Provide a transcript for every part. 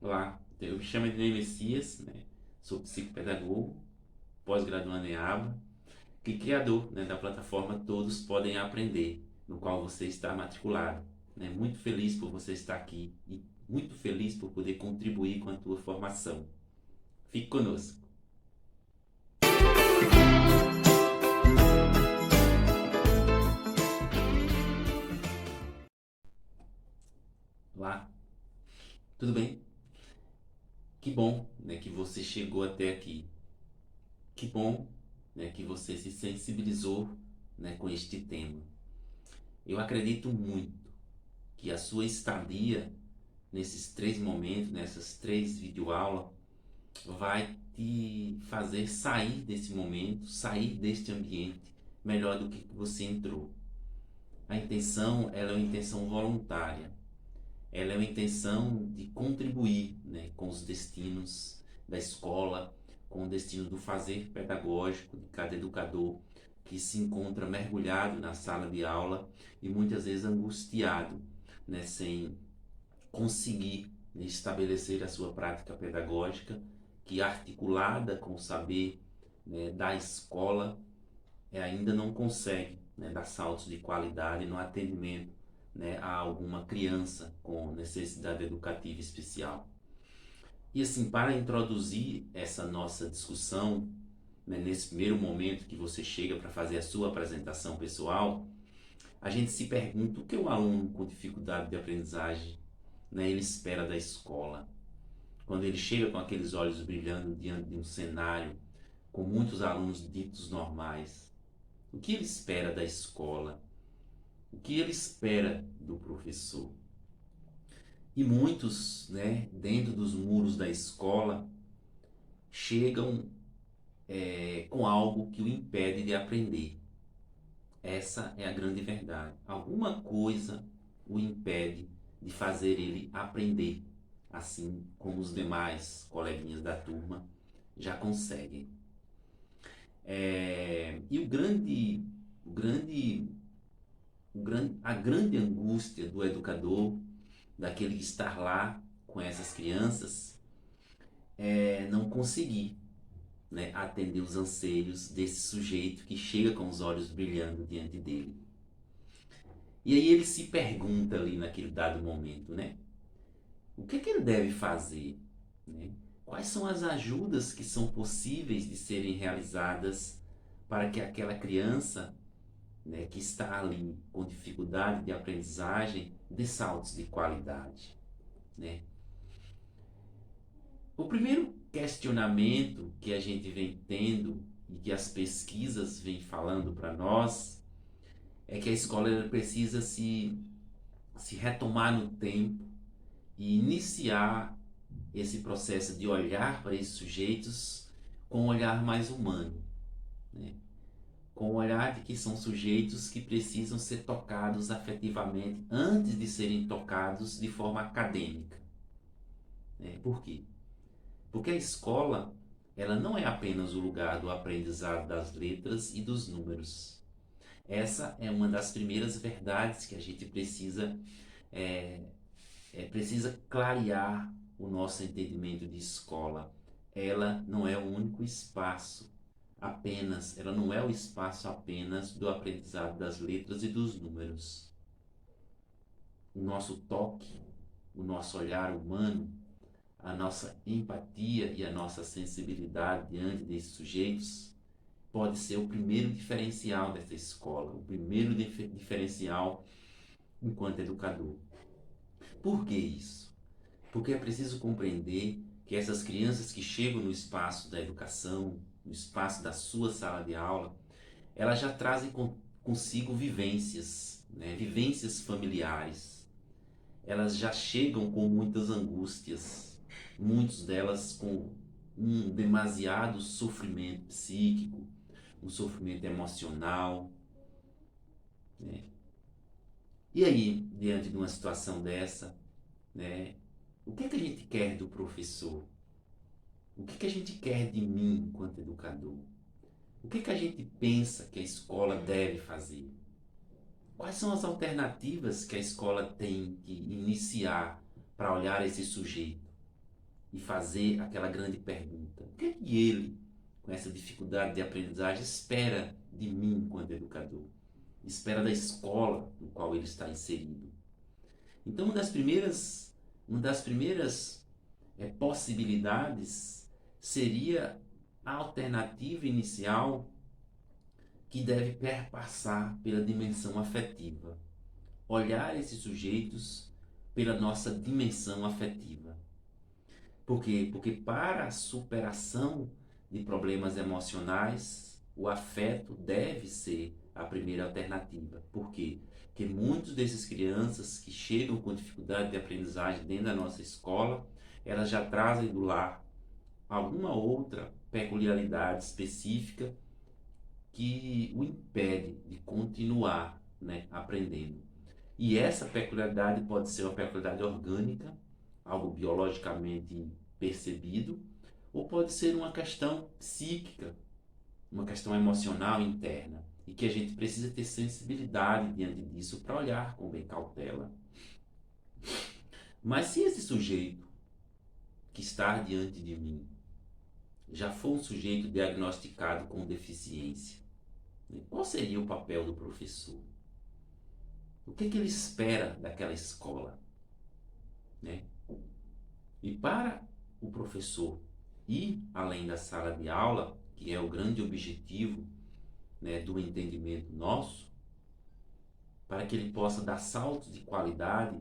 Olá, eu me chamo Ednei Messias, né? Sou psicopedagogo, pós-graduando em ABA e criador, né, da plataforma Todos Podem Aprender, no qual você está matriculado. Né? Muito feliz por você estar aqui e muito feliz por poder contribuir com a tua formação. Fique conosco. Olá, tudo bem? Que bom, né, que você chegou até aqui. Que bom, né, que você se sensibilizou, né, com este tema. Eu acredito muito que a sua estadia nesses três momentos, nessas três videoaulas, vai te fazer sair desse momento, sair deste ambiente melhor do que você entrou. A intenção, ela é uma intenção voluntária. Ela é uma intenção de contribuir, né, com os destinos da escola, com o destino do fazer pedagógico de cada educador que se encontra mergulhado na sala de aula e muitas vezes angustiado, né, sem conseguir estabelecer a sua prática pedagógica, que articulada com o saber, né, da escola, ainda não consegue, né, dar saltos de qualidade no atendimento, né, a alguma criança com necessidade educativa especial. E assim, para introduzir essa nossa discussão, né, nesse primeiro momento que você chega para fazer a sua apresentação pessoal, a gente se pergunta o que o aluno com dificuldade de aprendizagem, né, ele espera da escola. Quando ele chega com aqueles olhos brilhando diante de um cenário com muitos alunos ditos normais, o que ele espera da escola? O que ele espera do professor? E muitos, né, dentro dos muros da escola, chegam com algo que o impede de aprender. Essa é a grande verdade. Alguma coisa o impede de fazer ele aprender, assim como os demais coleguinhas da turma já conseguem. E a grande angústia do educador, daquele que está lá com essas crianças, é não conseguir, né, atender os anseios desse sujeito que chega com os olhos brilhando diante dele. E aí ele se pergunta ali naquele dado momento, né? O que é que ele deve fazer? Né? Quais são as ajudas que são possíveis de serem realizadas para que aquela criança, né, que está ali com dificuldade de aprendizagem dê saltos de qualidade? Né? O primeiro questionamento que a gente vem tendo e que as pesquisas vêm falando para nós é que a escola ela precisa se retomar no tempo e iniciar esse processo de olhar para esses sujeitos com um olhar mais humano, né? Com o olhar de que são sujeitos que precisam ser tocados afetivamente antes de serem tocados de forma acadêmica. Né? Por quê? Porque a escola ela não é apenas o lugar do aprendizado das letras e dos números. Essa é uma das primeiras verdades que a gente é, precisa clarear o nosso entendimento de escola. Ela não é o único espaço apenas, ela não é o espaço apenas do aprendizado das letras e dos números. O nosso toque, o nosso olhar humano, a nossa empatia e a nossa sensibilidade diante desses sujeitos pode ser o primeiro diferencial dessa escola, o primeiro diferencial enquanto educador. Por que isso? Porque é preciso compreender que essas crianças que chegam no espaço da educação, no espaço da sua sala de aula, elas já trazem consigo vivências, né? Vivências familiares. Elas já chegam com muitas angústias, muitas delas com um demasiado sofrimento psíquico, um sofrimento emocional, né? E aí, diante de uma situação dessa, né, o que é que a gente quer do professor? O que é que a gente quer de mim enquanto educador? O que é que a gente pensa que a escola deve fazer? Quais são as alternativas que a escola tem que iniciar para olhar esse sujeito? e fazer aquela grande pergunta: o que é que ele, com essa dificuldade de aprendizagem, espera de mim enquanto educador? Espera da escola no qual ele está inserido? Então, uma das primeiras possibilidades seria a alternativa inicial que deve perpassar pela dimensão afetiva. Olhar esses sujeitos pela nossa dimensão afetiva. Por quê? Porque para a superação de problemas emocionais, o afeto deve ser a primeira alternativa. Por quê? Porque muitos desses crianças que chegam com dificuldade de aprendizagem dentro da nossa escola, elas já trazem do lar alguma outra peculiaridade específica que o impede de continuar, né, aprendendo. E essa peculiaridade pode ser uma peculiaridade orgânica, algo biologicamente percebido, ou pode ser uma questão psíquica, uma questão emocional interna, e que a gente precisa ter sensibilidade diante disso para olhar com bem cautela. Mas se esse sujeito que está diante de mim já for um sujeito diagnosticado com deficiência, né, qual seria o papel do professor? O que ele espera daquela escola, né? E para o professor ir além da sala de aula, que é o grande objetivo, né, do entendimento nosso, para que ele possa dar saltos de qualidade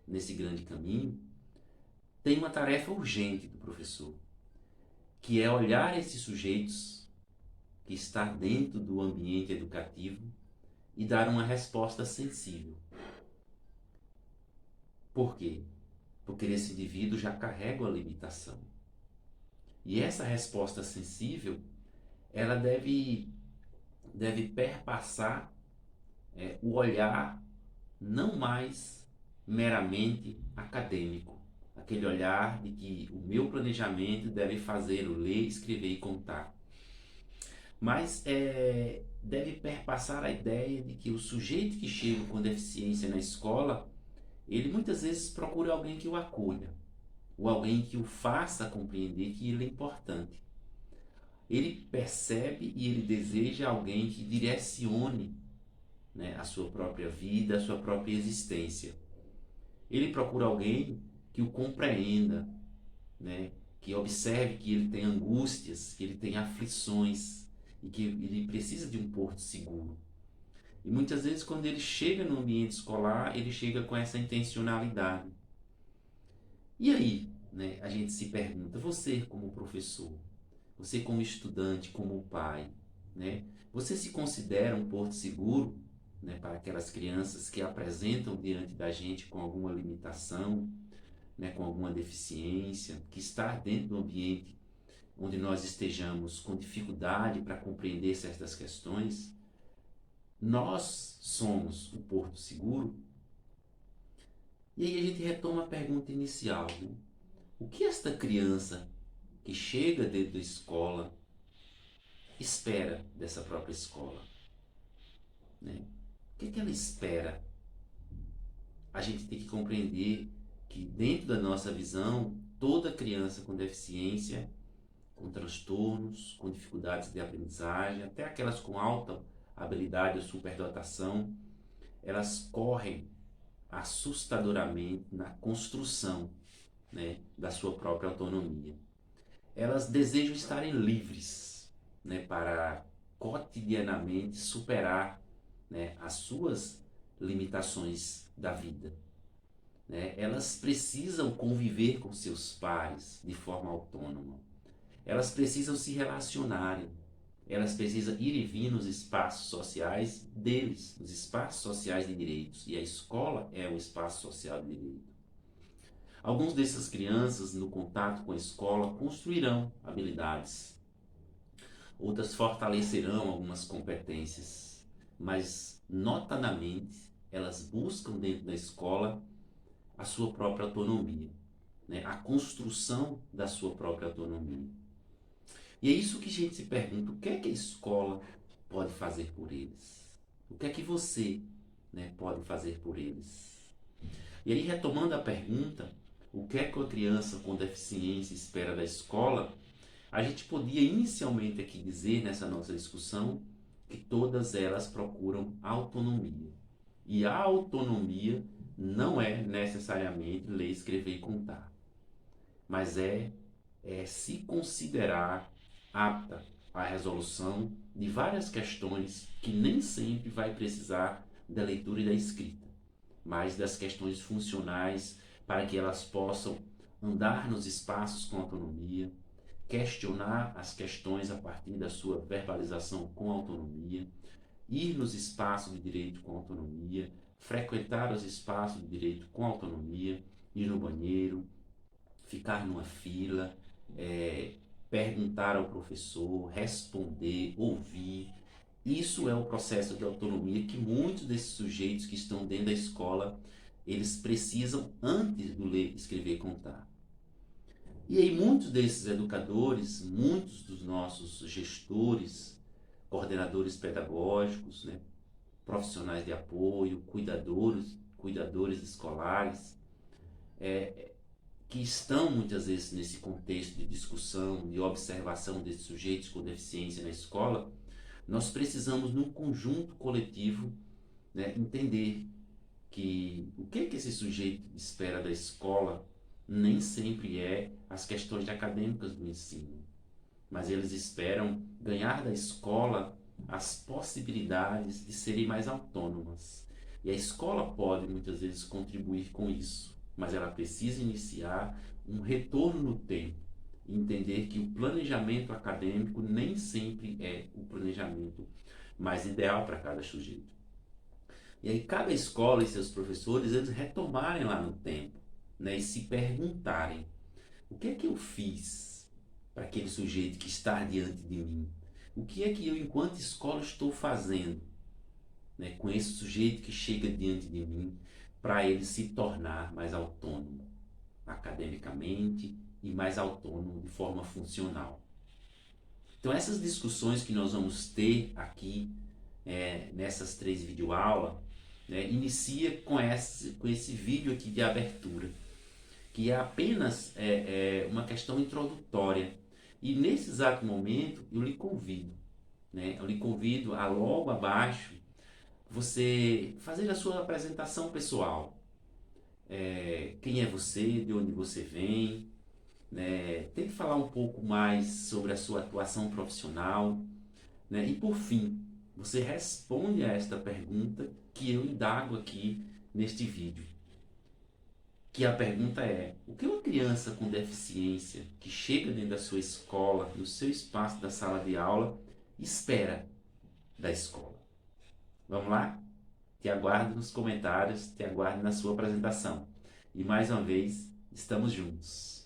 nesse grande caminho, tem uma tarefa urgente do professor, que é olhar esses sujeitos que estão dentro do ambiente educativo e dar uma resposta sensível. Por quê? Porque esse indivíduo já carrega a limitação. E essa resposta sensível, ela deve perpassar o olhar não mais meramente acadêmico. Aquele olhar de que o meu planejamento deve fazer-o ler, escrever e contar. Mas deve perpassar a ideia de que o sujeito que chega com deficiência na escola, ele muitas vezes procura alguém que o acolha, ou alguém que o faça compreender que ele é importante. Ele percebe e ele deseja alguém que direcione, né, a sua própria vida, a sua própria existência. Ele procura alguém que o compreenda, né, que observe que ele tem angústias, que ele tem aflições e que ele precisa de um porto seguro. E muitas vezes quando ele chega no ambiente escolar, ele chega com essa intencionalidade. E aí, né, a gente se pergunta, você como professor, você como estudante, como pai, né, você se considera um porto seguro, né, para aquelas crianças que apresentam diante da gente com alguma limitação, né, com alguma deficiência, que está dentro do ambiente onde nós estejamos com dificuldade para compreender certas questões? Nós somos o porto seguro? E aí a gente retoma a pergunta inicial, né? O que esta criança que chega dentro da escola espera dessa própria escola, né? O que ela espera? A gente tem que compreender que dentro da nossa visão, toda criança com deficiência, com transtornos, com dificuldades de aprendizagem, até aquelas com alta habilidade ou superdotação, elas correm assustadoramente na construção, né, da sua própria autonomia. Elas desejam estarem livres, né, para cotidianamente superar, né, as suas limitações da vida. Né? Elas precisam conviver com seus pares de forma autônoma. Elas precisam se relacionarem. Elas precisam ir e vir nos espaços sociais deles, nos espaços sociais de direitos. E a escola é um espaço social de direito. Alguns dessas crianças, no contato com a escola, construirão habilidades. Outras fortalecerão algumas competências. Mas, notadamente, elas buscam dentro da escola a sua própria autonomia, né? A construção da sua própria autonomia. E é isso que a gente se pergunta, o que é que a escola pode fazer por eles? O que é que você, né, pode fazer por eles? E aí, retomando a pergunta, o que é que a criança com deficiência espera da escola, a gente podia inicialmente aqui dizer nessa nossa discussão que todas elas procuram autonomia. E a autonomia não é necessariamente ler, escrever e contar, mas é se considerar apta à resolução de várias questões que nem sempre vai precisar da leitura e da escrita, mas das questões funcionais para que elas possam andar nos espaços com autonomia, questionar as questões a partir da sua verbalização com autonomia, ir nos espaços de direito com autonomia, frequentar os espaços de direito com autonomia, ir no banheiro, ficar numa fila, é, perguntar ao professor, responder, ouvir. Isso é o processo de autonomia que muitos desses sujeitos que estão dentro da escola, eles precisam antes do ler, escrever e contar. E aí muitos desses educadores, muitos dos nossos gestores, coordenadores pedagógicos, né, profissionais de apoio, cuidadores escolares, que estão muitas vezes nesse contexto de discussão, de observação desses sujeitos com deficiência na escola, nós precisamos, num conjunto coletivo, né, entender que o que esse sujeito espera da escola nem sempre é as questões acadêmicas do ensino, mas eles esperam ganhar da escola as possibilidades de serem mais autônomas. E a escola pode muitas vezes contribuir com isso, mas ela precisa iniciar um retorno no tempo e entender que o planejamento acadêmico nem sempre é o planejamento mais ideal para cada sujeito. E aí cada escola e seus professores, eles retomarem lá no tempo, né, e se perguntarem: o que é que eu fiz para aquele sujeito que está diante de mim? O que é que eu, enquanto escola, estou fazendo, né, com esse sujeito que chega diante de mim, para ele se tornar mais autônomo academicamente e mais autônomo de forma funcional? Então essas discussões que nós vamos ter aqui nessas 3 videoaulas, né, inicia com esse vídeo aqui de abertura, que é apenas uma questão introdutória. E nesse exato momento eu lhe convido, né, eu lhe convido a logo abaixo você fazer a sua apresentação pessoal. Quem é você, de onde você vem, né? Tem que falar um pouco mais sobre a sua atuação profissional, né? E por fim, você responde a esta pergunta que eu indago aqui neste vídeo. Que a pergunta é: o que uma criança com deficiência que chega dentro da sua escola, no seu espaço da sala de aula, espera da escola? Vamos lá? Te aguardo nos comentários, te aguardo na sua apresentação. E mais uma vez, estamos juntos.